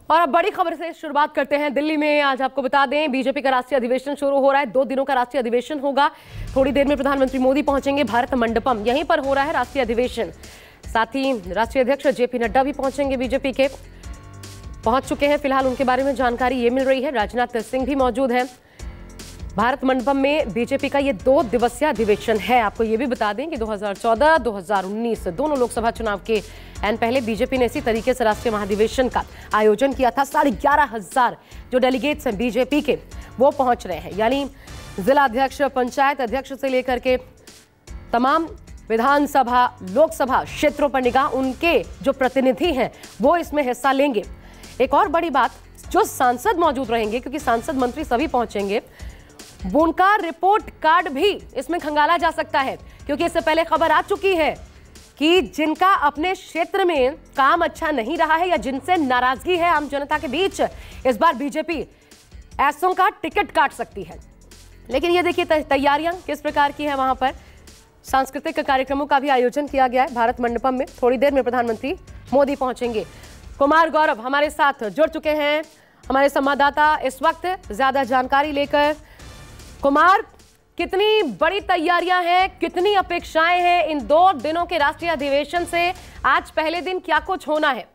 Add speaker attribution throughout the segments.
Speaker 1: और अब बड़ी खबर से शुरुआत करते हैं। दिल्ली में आज आपको बता दें, बीजेपी का राष्ट्रीय अधिवेशन शुरू हो रहा है। 2 दिनों का राष्ट्रीय अधिवेशन होगा। थोड़ी देर में प्रधानमंत्री मोदी पहुंचेंगे भारत मंडपम, यहीं पर हो रहा है राष्ट्रीय अधिवेशन। साथ ही राष्ट्रीय अध्यक्ष जेपी नड्डा भी पहुंचेंगे, बीजेपी के पहुंच चुके हैं। फिलहाल उनके बारे में जानकारी ये मिल रही है। राजनाथ सिंह भी मौजूद हैं भारत मंडपम में। बीजेपी का ये 2 दिवसीय अधिवेशन है। आपको ये भी बता दें कि 2014, 2019 दोनों लोकसभा चुनाव के पहले बीजेपी ने इसी तरीके से राष्ट्रीय महाधिवेशन का आयोजन किया था। 11,500 जो डेलीगेट्स हैं बीजेपी के, वो पहुंच रहे हैं। यानी जिला अध्यक्ष, पंचायत अध्यक्ष से लेकर के तमाम विधानसभा, लोकसभा क्षेत्रों पर निगाह, उनके जो प्रतिनिधि हैं वो इसमें हिस्सा लेंगे। एक और बड़ी बात, जो सांसद मौजूद रहेंगे, क्योंकि सांसद मंत्री सभी पहुंचेंगे, उनका रिपोर्ट कार्ड भी इसमें खंगाला जा सकता है। क्योंकि इससे पहले खबर आ चुकी है कि जिनका अपने क्षेत्र में काम अच्छा नहीं रहा है या जिनसे नाराजगी है आम जनता के बीच, इस बार बीजेपी ऐसों का टिकट काट सकती है। लेकिन ये देखिए तैयारियां किस प्रकार की है। वहां पर सांस्कृतिक कार्यक्रमों का भी आयोजन किया गया है भारत मंडपम में। थोड़ी देर में प्रधानमंत्री मोदी पहुंचेंगे। कुमार गौरव हमारे साथ जुड़ चुके हैं, हमारे संवाददाता इस वक्त ज्यादा जानकारी लेकर। कुमार, कितनी बड़ी तैयारियां हैं, कितनी अपेक्षाएं हैं इन 2 दिनों के राष्ट्रीय अधिवेशन से? आज पहले दिन क्या कुछ होना है?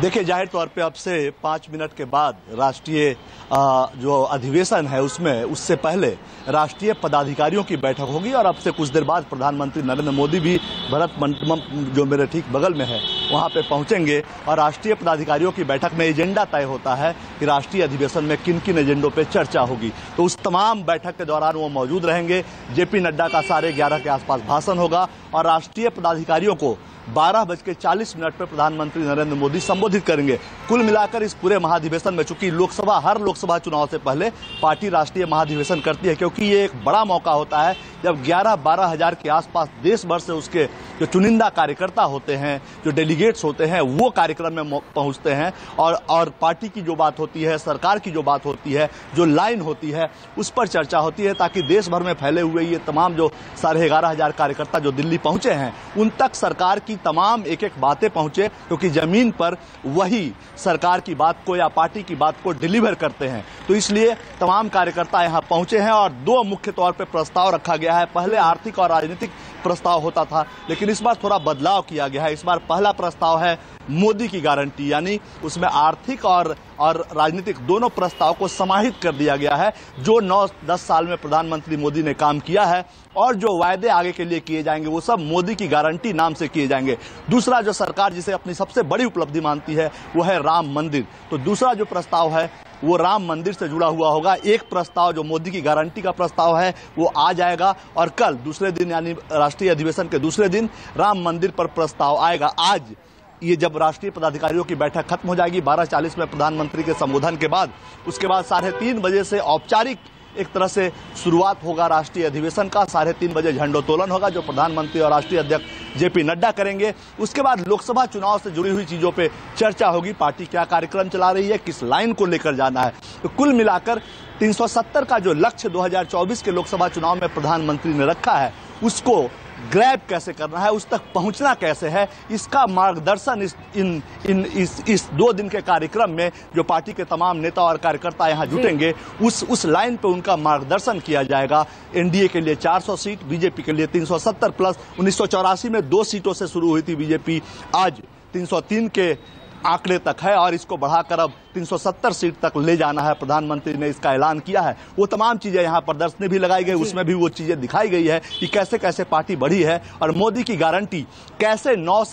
Speaker 2: देखिए, जाहिर तौर पे अब से 5 मिनट के बाद राष्ट्रीय जो अधिवेशन है उससे पहले राष्ट्रीय पदाधिकारियों की बैठक होगी और अब से कुछ देर बाद प्रधानमंत्री नरेंद्र मोदी भी भारत मंडपम, जो मेरे ठीक बगल में है, वहां पे पहुंचेंगे। और राष्ट्रीय पदाधिकारियों की बैठक में एजेंडा तय होता है कि राष्ट्रीय अधिवेशन में किन किन एजेंडों पे चर्चा होगी। तो उस तमाम बैठक के दौरान वो मौजूद रहेंगे। जेपी नड्डा का 11:30 के आसपास भाषण होगा और राष्ट्रीय पदाधिकारियों को 12:40 पर प्रधानमंत्री नरेंद्र मोदी संबोधित करेंगे। कुल मिलाकर इस पूरे महाधिवेशन में, चूंकि हर लोकसभा चुनाव से पहले पार्टी राष्ट्रीय महाधिवेशन करती है, क्योंकि ये एक बड़ा मौका होता है जब 11-12 हजार के आसपास देश भर से उसके जो चुनिंदा कार्यकर्ता होते हैं, जो डेलीगेट्स होते हैं, वो कार्यक्रम में पहुंचते हैं और पार्टी की जो बात होती है, सरकार की जो बात होती है, जो लाइन होती है, उस पर चर्चा होती है, ताकि देश भर में फैले हुए ये तमाम जो 11,500 कार्यकर्ता जो दिल्ली पहुंचे हैं, उन तक सरकार की तमाम एक बातें पहुंचे, क्योंकि जमीन पर वही सरकार की बात को या पार्टी की बात को डिलीवर करते हैं। तो इसलिए तमाम कार्यकर्ता यहां पहुंचे हैं और 2 मुख्य तौर पर प्रस्ताव रखा गया है। पहले आर्थिक और राजनीतिक प्रस्ताव होता था, लेकिन इस बार थोड़ा बदलाव किया गया है। इस बार पहला प्रस्ताव है मोदी की गारंटी, यानी उसमें आर्थिक और राजनीतिक दोनों प्रस्ताव को समाहित कर दिया गया है। जो 9-10 साल में प्रधानमंत्री मोदी ने काम किया है और जो वायदे आगे के लिए किए जाएंगे, वो सब मोदी की गारंटी नाम से किए जाएंगे। दूसरा, जो सरकार जिसे अपनी सबसे बड़ी उपलब्धि मानती है, वो है राम मंदिर। तो दूसरा जो प्रस्ताव है वो राम मंदिर से जुड़ा हुआ होगा। एक प्रस्ताव जो मोदी की गारंटी का प्रस्ताव है वो आ जाएगा और कल दूसरे दिन, यानी राष्ट्रीय अधिवेशन के दूसरे दिन, राम मंदिर पर प्रस्ताव आएगा। आज ये जब राष्ट्रीय पदाधिकारियों की बैठक खत्म हो जाएगी 12:40 में प्रधानमंत्री के संबोधन के बाद, उसके बाद 3:30 बजे से औपचारिक एक तरह से शुरुआत होगा राष्ट्रीय अधिवेशन का। 3:30 बजे झंडोत्तोलन होगा, जो प्रधानमंत्री और राष्ट्रीय अध्यक्ष जेपी नड्डा करेंगे। उसके बाद लोकसभा चुनाव से जुड़ी हुई चीजों पे चर्चा होगी, पार्टी क्या कार्यक्रम चला रही है, किस लाइन को लेकर जाना है। तो कुल मिलाकर 370 का जो लक्ष्य 2024 के लोकसभा चुनाव में प्रधानमंत्री ने रखा है, उसको ग्रैब कैसे करना है, उस तक पहुंचना कैसे है, इसका मार्गदर्शन इस 2 दिन के कार्यक्रम में जो पार्टी के तमाम नेता और कार्यकर्ता यहां जुटेंगे, उस लाइन पे उनका मार्गदर्शन किया जाएगा। एनडीए के लिए 400 सीट, बीजेपी के लिए 370 प्लस। 1984 में 2 सीटों से शुरू हुई थी बीजेपी, आज 303 के आंकड़े तक है और इसको बढ़ाकर अब 370 सीट तक ले जाना है। प्रधानमंत्री ने इसका ऐलान किया है। वो तमाम चीजें यहाँ प्रदर्शनी भी लगाई गई, उसमें भी वो चीजें दिखाई गई है कि कैसे कैसे पार्टी बढ़ी है और मोदी की गारंटी कैसे 9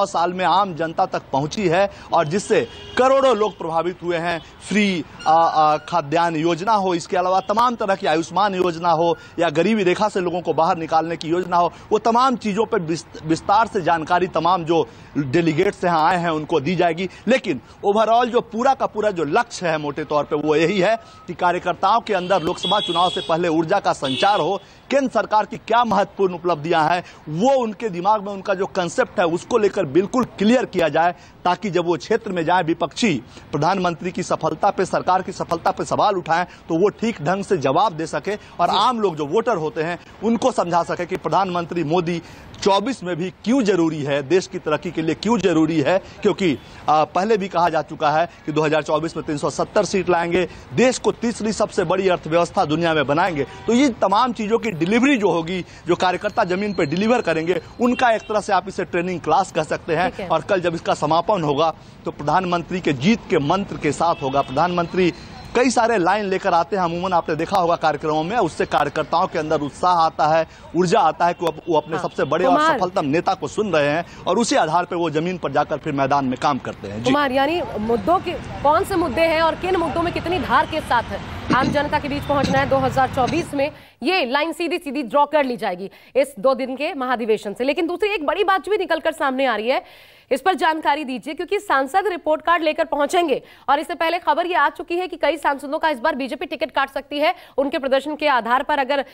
Speaker 2: साल में आम जनता तक पहुंची है और जिससे करोड़ों लोग प्रभावित हुए हैं। फ्री खाद्यान्न योजना हो, इसके अलावा तमाम तरह की आयुष्मान योजना हो या गरीबी रेखा से लोगों को बाहर निकालने की योजना हो, वो तमाम चीजों पर विस्तार से जानकारी तमाम जो डेलीगेट्स यहाँ आए हैं उनको दी जाएगी। लेकिन ओवरऑल जो पूरा का पूरा जो लक्ष्य है मोटे तौर पे वो यही है कि कार्यकर्ताओं के अंदर लोकसभा चुनाव से पहले ऊर्जा का संचार हो, केंद्र सरकार की क्या महत्वपूर्ण उपलब्धियां हैं वो उनके दिमाग में, उनका जो कंसेप्ट है उसको लेकर बिल्कुल क्लियर किया जाए, ताकि जब वो क्षेत्र में जाए विपक्षी प्रधानमंत्री की सफलता पे, सरकार की सफलता पे सवाल उठाएं तो वो ठीक ढंग से जवाब दे सके और आम लोग जो वोटर होते हैं उनको समझा सके कि प्रधानमंत्री मोदी 2024 में भी क्यों जरूरी है, देश की तरक्की के लिए क्यों जरूरी है, क्योंकि पहले भी कहा जा चुका है कि 2024 में 370 सीट लाएंगे, देश को तीसरी सबसे बड़ी अर्थव्यवस्था दुनिया में बनाएंगे। तो ये तमाम चीजों की डिलीवरी जो होगी, जो कार्यकर्ता जमीन पर डिलीवर करेंगे, उनका एक तरह से आप इसे ट्रेनिंग क्लास कह सकते हैं। और कल जब इसका समापन होगा तो प्रधानमंत्री के जीत के मंत्र के साथ होगा। प्रधानमंत्री कई सारे लाइन लेकर आते हैं, अमूमन आपने देखा होगा कार्यक्रमों में, उससे कार्यकर्ताओं के अंदर उत्साह आता है, ऊर्जा आता है कि वो अपने सबसे बड़े और सफलतम नेता को सुन रहे हैं और उसी आधार पर वो जमीन पर जाकर फिर मैदान में काम करते हैं।
Speaker 1: कुमार, यानी मुद्दों के कौन से मुद्दे हैं और किन मुद्दों में कितनी धार के साथ आम जनता के बीच पहुंचना है 2024 में, ये लाइन सीधी सीधी ड्रॉ कर ली जाएगी इस 2 दिन के महाधिवेशन से। लेकिन दूसरी एक बड़ी बात भी निकलकर सामने आ रही है, इस पर जानकारी दीजिए, क्योंकि सांसद रिपोर्ट कार्ड लेकर पहुंचेंगे और इससे पहले खबर ये आ चुकी है कि कई सांसदों का इस बार बीजेपी टिकट काट सकती है उनके प्रदर्शन के आधार पर, अगर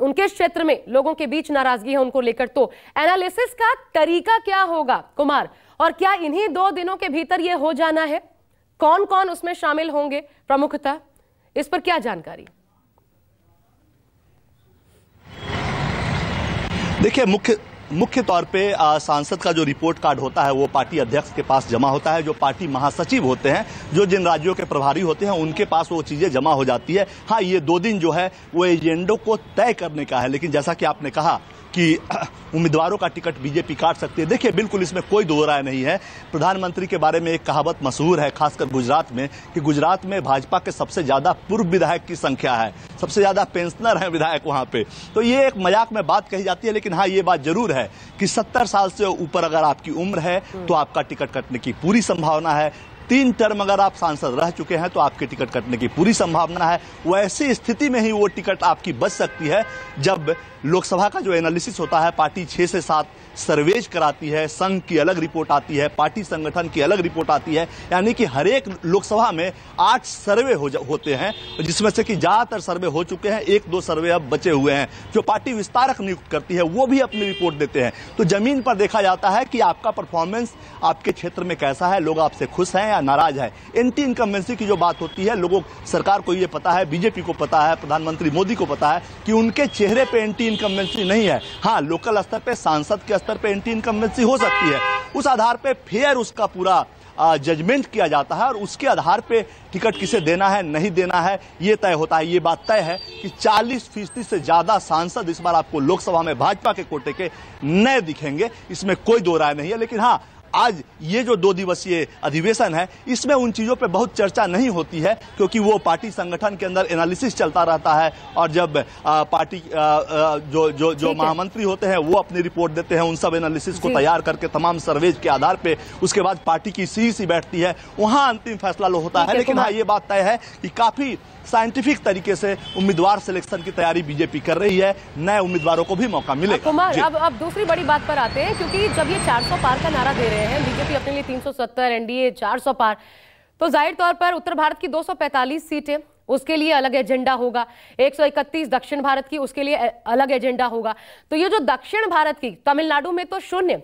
Speaker 1: उनके क्षेत्र में लोगों के बीच नाराजगी है उनको लेकर। तो एनालिसिस का तरीका क्या होगा कुमार, और क्या इन्हीं 2 दिनों के भीतर ये हो जाना है? कौन कौन उसमें शामिल होंगे प्रमुखतः, इस पर क्या जानकारी?
Speaker 2: देखिए, मुख्य तौर पे सांसद का जो रिपोर्ट कार्ड होता है वो पार्टी अध्यक्ष के पास जमा होता है। जो पार्टी महासचिव होते हैं, जो जिन राज्यों के प्रभारी होते हैं, उनके पास वो चीजें जमा हो जाती है। हाँ, ये 2 दिन जो है वो एजेंडों को तय करने का है, लेकिन जैसा कि आपने कहा कि उम्मीदवारों का टिकट बीजेपी काट सकती है। देखिए, बिल्कुल इसमें कोई दो राय नहीं है। प्रधानमंत्री के बारे में एक कहावत मशहूर है, खासकर गुजरात में, कि गुजरात में भाजपा के सबसे ज्यादा पूर्व विधायक की संख्या है, सबसे ज्यादा पेंशनर है विधायक वहां पे। तो ये एक मजाक में बात कही जाती है, लेकिन हाँ, ये बात जरूर है कि 70 साल से ऊपर अगर आपकी उम्र है तो आपका टिकट कटने की पूरी संभावना है। 3 टर्म अगर आप सांसद रह चुके हैं तो आपके टिकट कटने की पूरी संभावना है। वैसी स्थिति में ही वो टिकट आपकी बच सकती है जब लोकसभा का जो एनालिसिस होता है, पार्टी 6 से 7 सर्वेज कराती है, संघ की अलग रिपोर्ट आती है, पार्टी संगठन की अलग रिपोर्ट आती है, यानी कि हर एक लोकसभा में 8 सर्वे होते हैं, जिसमें से कि ज्यादातर सर्वे हो चुके हैं, 1-2 सर्वे अब बचे हुए हैं। जो पार्टी विस्तारक नियुक्त करती है वो भी अपनी रिपोर्ट देते हैं। तो जमीन पर देखा जाता है कि आपका परफॉर्मेंस आपके क्षेत्र में कैसा है, लोग आपसे खुश हैं या नाराज है। एंटी इनकम्बेंसी की जो बात होती है, लोगों सरकार को ये पता है, बीजेपी को पता है, प्रधानमंत्री मोदी को पता है कि उनके चेहरे पे एंटी इनकम्बेंसी नहीं है। हाँ, लोकल स्तर पे, सांसद के स्तर पे एंटी इनकम्बेंसी हो सकती है। उस आधार पे फिर उसका पूरा जजमेंट किया जाता है और उसके आधार पे टिकट किसे देना है, नहीं देना है, ये तय होता है। ये बात तय है कि 40% से ज्यादा सांसद इस बार आपको लोकसभा में भाजपा के कोटे के नए दिखेंगे, इसमें कोई दो राय नहीं है। लेकिन हाँ, आज ये जो 2 दिवसीय अधिवेशन है, इसमें उन चीजों पे बहुत चर्चा नहीं होती है, क्योंकि वो पार्टी संगठन के अंदर एनालिसिस चलता रहता है और जब पार्टी जो महामंत्री होते हैं वो अपनी रिपोर्ट देते हैं, उन सब एनालिसिस को तैयार करके तमाम सर्वेज के आधार पे उसके बाद पार्टी की सीईसी बैठती है, वहां अंतिम फैसला होता है। लेकिन हाँ, ये बात तय है कि काफी साइंटिफिक तरीके से उम्मीदवार सिलेक्शन की तैयारी बीजेपी कर रही है, नए उम्मीदवारों को भी मौका मिलेगा।
Speaker 1: कुमार, अब दूसरी बड़ी बात पर आते हैं, क्योंकि जब ये 400 पार का नारा दे रहे हैं बीजेपी अपने लिए, 370, एनडीए 400 पार, तो जाहिर तौर पर उत्तर भारत की 245 सीटें, उसके लिए अलग एजेंडा होगा। 131 दक्षिण भारत की, उसके लिए अलग एजेंडा होगा। तो ये जो दक्षिण भारत की, तमिलनाडु में तो 0,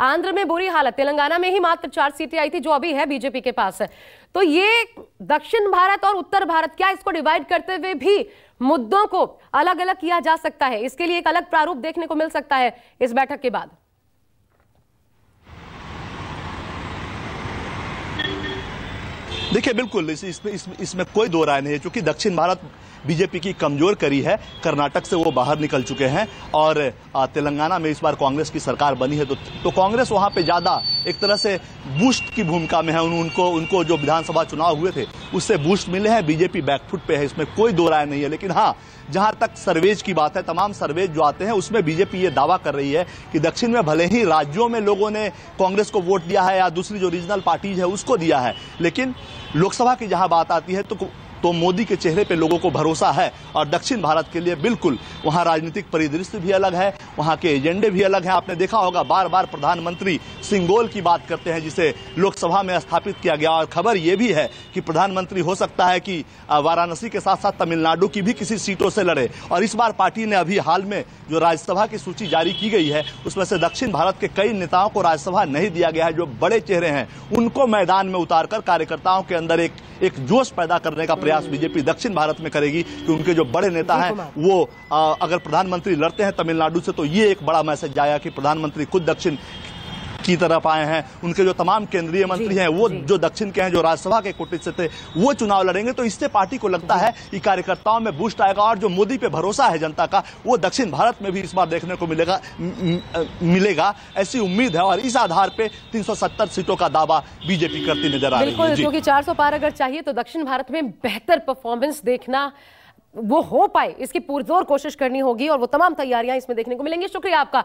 Speaker 1: आंध्र में बुरी हालत, तेलंगाना में ही मात्र 4 सीटें आई थी जो अभी है बीजेपी के पास है। तो ये दक्षिण भारत और उत्तर भारत, क्या इसको डिवाइड करते हुए भी मुद्दों को अलग अलग किया जा सकता है? इसके लिए एक अलग प्रारूप देखने को मिल सकता है इस बैठक के बाद।
Speaker 2: देखिए, बिल्कुल इसमें कोई दो राय नहीं है, क्योंकि दक्षिण भारत बीजेपी की कमजोर कड़ी है। कर्नाटक से वो बाहर निकल चुके हैं और तेलंगाना में इस बार कांग्रेस की सरकार बनी है, तो कांग्रेस वहां पे ज्यादा एक तरह से बूस्ट की भूमिका में है। उनको जो विधानसभा चुनाव हुए थे उससे बूस्ट मिले हैं। बीजेपी बैकफुट पे है, इसमें कोई दो राय नहीं है। लेकिन हाँ, जहां तक सर्वेज की बात है, तमाम सर्वेज जो आते हैं उसमें बीजेपी ये दावा कर रही है कि दक्षिण में भले ही राज्यों में लोगों ने कांग्रेस को वोट दिया है या दूसरी जो रीजनल पार्टीज है उसको दिया है, लेकिन लोकसभा की जहां बात आती है तो मोदी के चेहरे पे लोगों को भरोसा है। और दक्षिण भारत के लिए बिल्कुल वहां राजनीतिक परिदृश्य भी अलग है, वहां के एजेंडे भी अलग हैं। आपने देखा होगा बार बार प्रधानमंत्री सिंगोल की बात करते हैं, जिसे लोकसभा में स्थापित किया गया। और खबर यह भी है कि प्रधानमंत्री हो सकता है कि वाराणसी के साथ साथ तमिलनाडु की भी किसी सीटों से लड़े। और इस बार पार्टी ने अभी हाल में जो राज्यसभा की सूची जारी की गई है उसमें से दक्षिण भारत के कई नेताओं को राज्यसभा नहीं दिया गया है। जो बड़े चेहरे हैं उनको मैदान में उतारकर कार्यकर्ताओं के अंदर एक जोश पैदा करने का प्रयास प्रयास बीजेपी दक्षिण भारत में करेगी कि उनके जो बड़े नेता हैं वो अगर प्रधानमंत्री लड़ते हैं तमिलनाडु से तो ये एक बड़ा मैसेज आया कि प्रधानमंत्री खुद दक्षिण की तरफ आए हैं। उनके जो तमाम केंद्रीय मंत्री हैं वो जो दक्षिण के हैं, जो राज्यसभा के कोटे से थे, वो चुनाव लड़ेंगे। तो इससे पार्टी को लगता है कि कार्यकर्ताओं में बूस्ट आएगा और जो मोदी पे भरोसा है जनता का वो दक्षिण भारत में भी इस बार देखने को मिलेगा ऐसी उम्मीद है। और इस आधार पे 370 सीटों का दावा बीजेपी करती नजर आ रही है।
Speaker 1: बिल्कुल, क्योंकि 400 पार अगर चाहिए तो दक्षिण भारत में बेहतर परफॉर्मेंस देखना वो हो पाए, इसकी पुरजोर कोशिश करनी होगी और वो तमाम तैयारियां इसमें देखने को मिलेंगी। शुक्रिया आपका।